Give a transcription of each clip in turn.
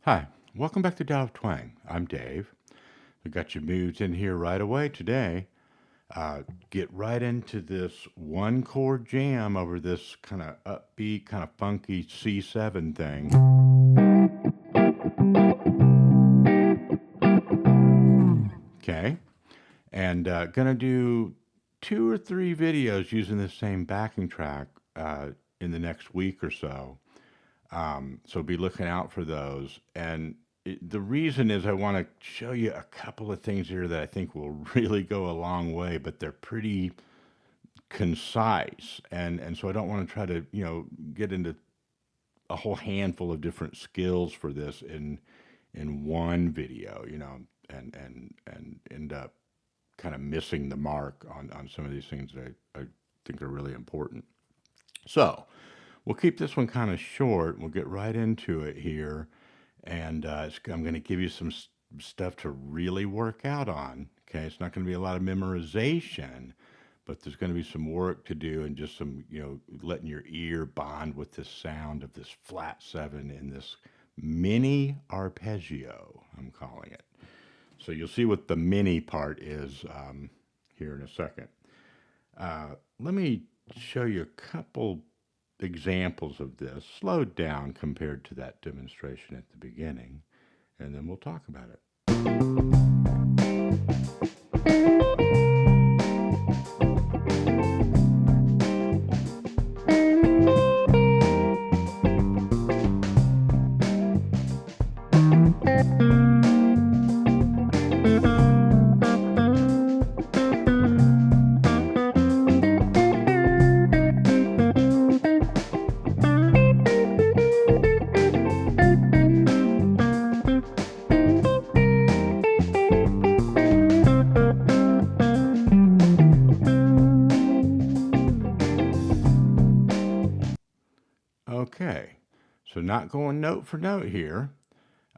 Hi, welcome back to Tao of Twang. I'm Dave. We got you moved in here right away today. Get right into this one chord jam over this kind of upbeat, kind of funky C7 thing. Okay, and gonna do 2 or 3 videos using the same backing track in the next week or so. So be looking out for those. And the reason is I want to show you a couple of things here that I think will really go a long way, but they're pretty concise. And so I don't want to try to, get into a whole handful of different skills for this in one video, and end up kind of missing the mark on some of these things that I think are really important. So we'll keep this one kind of short. We'll get right into it here. And I'm going to give you some stuff to really work out on. Okay, it's not going to be a lot of memorization, but there's going to be some work to do and just some, letting your ear bond with the sound of this flat 7 in this mini arpeggio, I'm calling it. So you'll see what the mini part is here in a second. Let me show you a couple examples of this, slowed down compared to that demonstration at the beginning, and then we'll talk about it. Okay, so not going note for note here,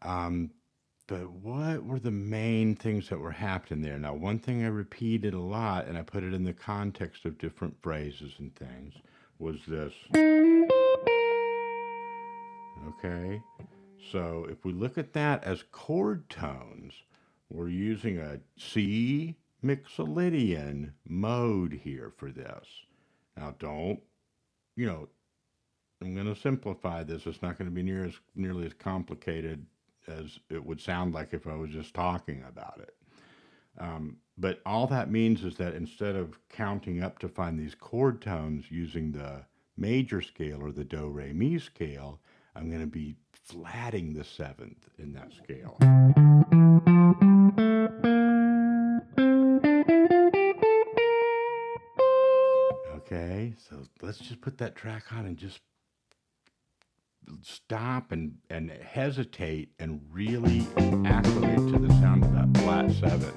but what were the main things that were happening there? Now, one thing I repeated a lot, and I put it in the context of different phrases and things, was this. Okay, so if we look at that as chord tones, we're using a C mixolydian mode here for this. Now, don't, I'm going to simplify this. It's not going to be nearly as complicated as it would sound like if I was just talking about it. But all that means is that instead of counting up to find these chord tones using the major scale or the do re mi scale, I'm going to be flatting the 7th in that scale. Okay, so let's just put that track on and just stop and hesitate and really acclimate to the sound of that flat 7.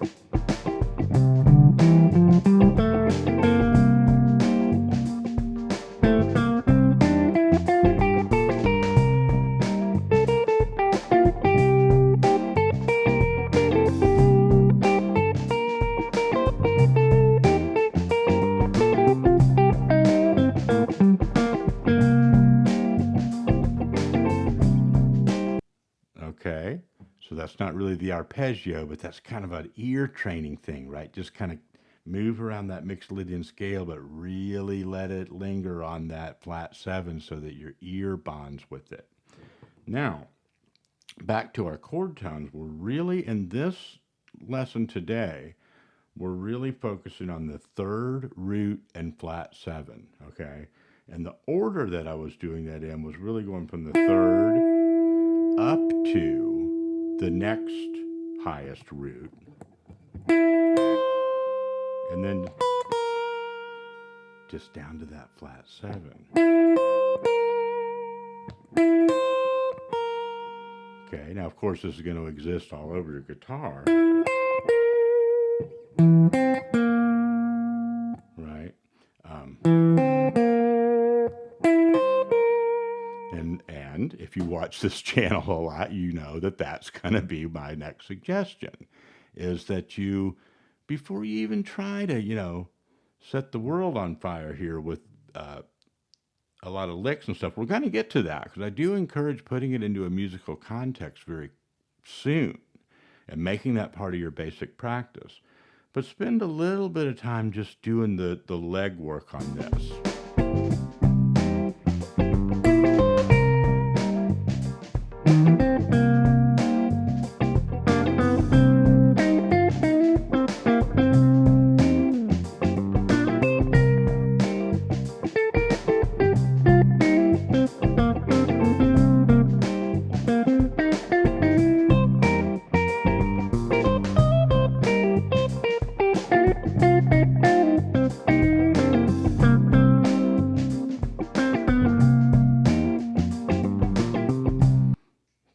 Okay, so that's not really the arpeggio, but that's kind of an ear training thing, right? Just kind of move around that mixolydian scale, but really let it linger on that flat 7 so that your ear bonds with it. Now, back to our chord tones. We're really, in this lesson today, we're really focusing on the 3rd root and flat 7, okay? And the order that I was doing that in was really going from the 3rd up to the next highest root, and then just down to that flat 7. Okay, now of course this is going to exist all over your guitar, right? And if you watch this channel a lot, you know that that's going to be my next suggestion, is that you, before you even try to, set the world on fire here with a lot of licks and stuff. We're going to get to that because I do encourage putting it into a musical context very soon and making that part of your basic practice. But spend a little bit of time just doing the leg work on this.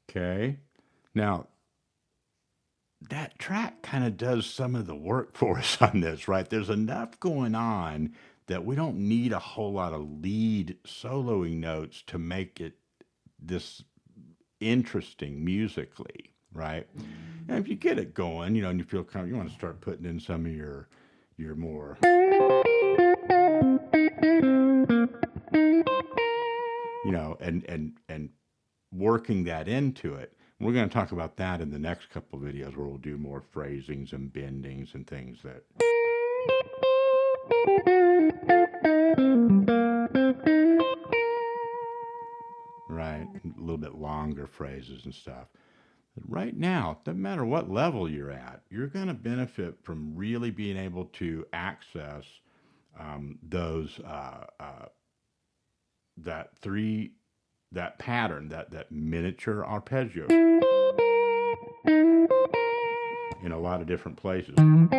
Okay, now that track kind of does some of the work for us on this, right? There's enough going on that we don't need a whole lot of lead soloing notes to make it this interesting musically, right? And if you get it going, you know, and you feel kind of, you want to start putting in some of your more, you know, and working that into it. We're going to talk about that in the next couple of videos where we'll do more phrasings and bendings and things that. Right, a little bit longer phrases and stuff. But right now, doesn't matter what level you're at, you're going to benefit from really being able to access those that pattern, that miniature arpeggio in a lot of different places. Now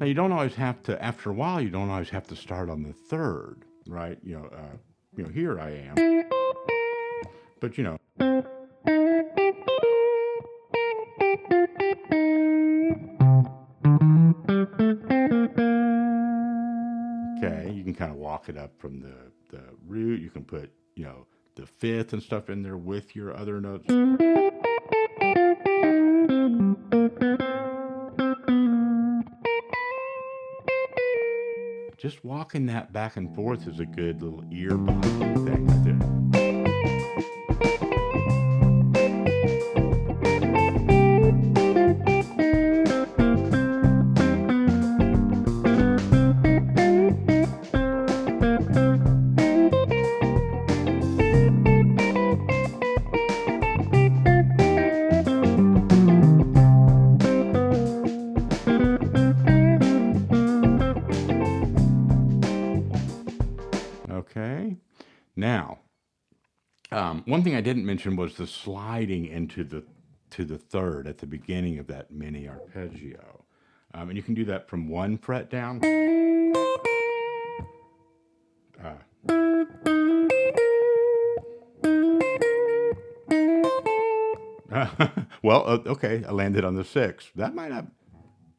you don't always have to. After a while, you don't always have to start on the third, right? You know, here I am, but you know. Okay, you can kind of walk it up from the root. You can put, you know, the fifth and stuff in there with your other notes. Just walking that back and forth is a good little ear boggling thing right there. Okay, now one thing I didn't mention was the sliding into the third at the beginning of that mini arpeggio, and you can do that from 1 fret down. Well, okay, I landed on the 6th. That might not.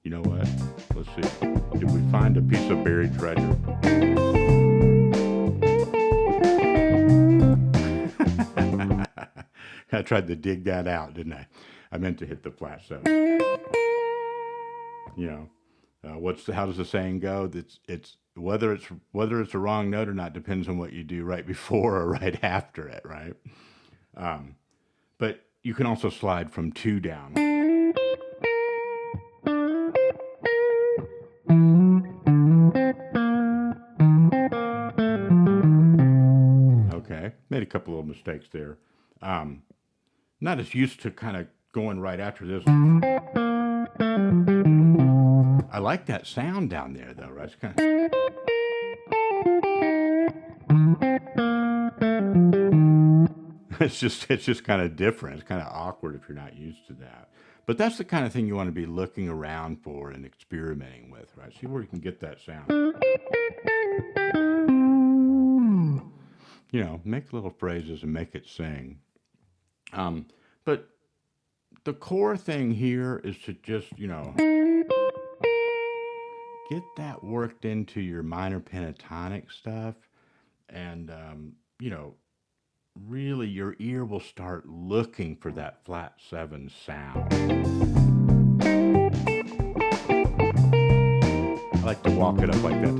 You know what? Let's see. Did we find a piece of buried treasure? I tried to dig that out, didn't I? I meant to hit the flat 7. You know, how does the saying go? It's whether it's a wrong note or not depends on what you do right before or right after it, right? But you can also slide from 2 down. Okay, made a couple of mistakes there. Not as used to kind of going right after this. I like that sound down there, though, right? It's kind of. It's just kind of different. It's kind of awkward if you're not used to that. But that's the kind of thing you want to be looking around for and experimenting with, right? See where you can get that sound. You know, make little phrases and make it sing. But the core thing here is to just, you know, get that worked into your minor pentatonic stuff. And, you know, really your ear will start looking for that flat 7 sound. I like to walk it up like that.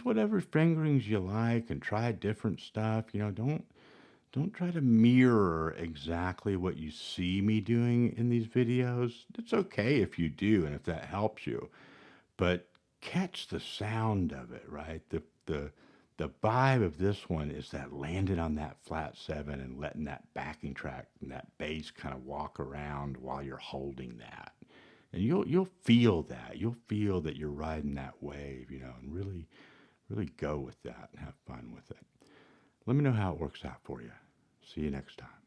use whatever fingerings you like and try different stuff. Don't try to mirror exactly what you see me doing in these videos. It's okay if you do and if that helps you, but catch the sound of it, right? The vibe of this one is that landing on that flat seven and letting that backing track and that bass kind of walk around while you're holding that. And you'll feel that. You'll feel that you're riding that wave, and really go with that and have fun with it. Let me know how it works out for you. See you next time.